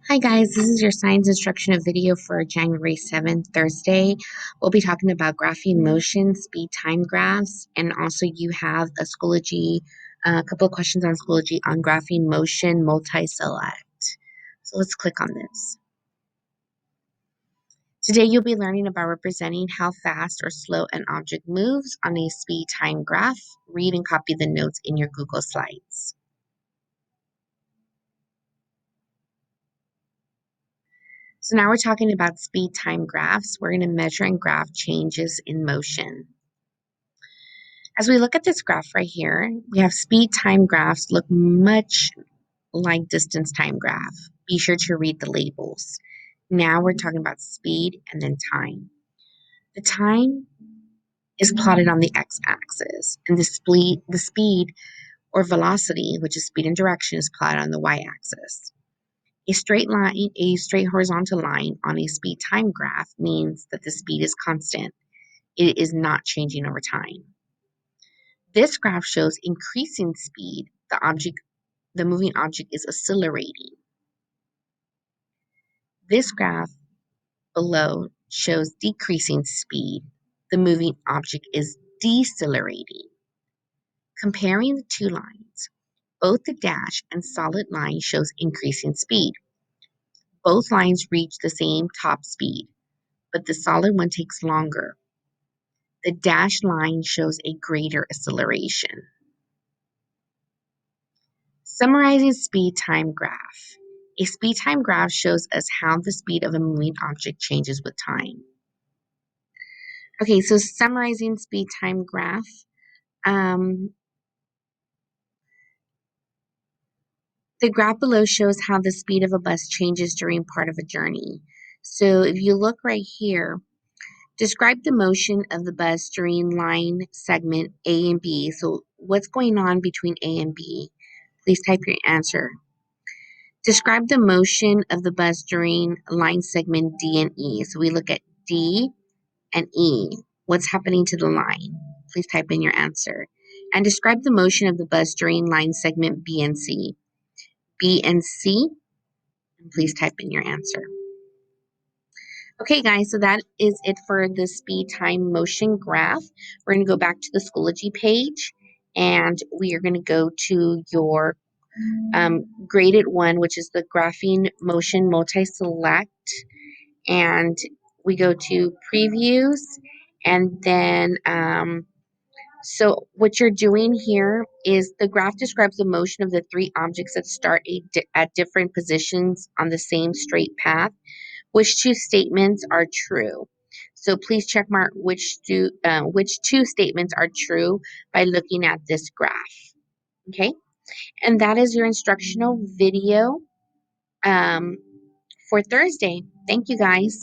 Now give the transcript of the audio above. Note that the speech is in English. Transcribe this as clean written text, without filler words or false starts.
Hi guys, this is your science instructional video for January 7th, Thursday. We'll be talking about graphing motion, speed time graphs, and also you have a couple of questions on Schoology on graphing motion multi-select. So let's click on this. Today you'll be learning about representing how fast or slow an object moves on a speed time graph. Read and copy the notes in your Google Slides. So now we're talking about speed time graphs. We're going to measure and graph changes in motion. As we look at this graph right here, we have speed time graphs look much like distance time graph. Be sure to read the labels. Now we're talking about speed and then time. The time is plotted on the x-axis, and the speed or velocity, which is speed and direction, is plotted on the y-axis. A straight horizontal line on a speed time graph means that the speed is constant. It is not changing over time. This graph shows increasing speed. The moving object is accelerating. This graph below shows decreasing speed. The moving object is decelerating. Comparing the two lines, both the dash and solid line shows increasing speed. Both lines reach the same top speed, but the solid one takes longer. The dashed line shows a greater acceleration. Summarizing speed time graph. A speed time graph shows us how the speed of a moving object changes with time. Okay, so summarizing speed time graph. The graph below shows how the speed of a bus changes during part of a journey. So if you look right here, describe the motion of the bus during line segment A and B. So what's going on between A and B? Please type your answer. Describe the motion of the bus during line segment D and E. So we look at D and E. What's happening to the line? Please type in your answer. And describe the motion of the bus during line segment B and C. B and C, and please type in your answer. Okay, guys, so that is it for the speed time motion graph. We're going to go back to the Schoology page, and we are going to go to your graded one, which is the graphing motion multi-select, and we go to previews, and then so what you're doing here is the graph describes the motion of the three objects that start at different positions on the same straight path. Which two statements are true? So please check mark which two statements are true by looking at this graph. Okay, and that is your instructional video for Thursday. Thank you, guys.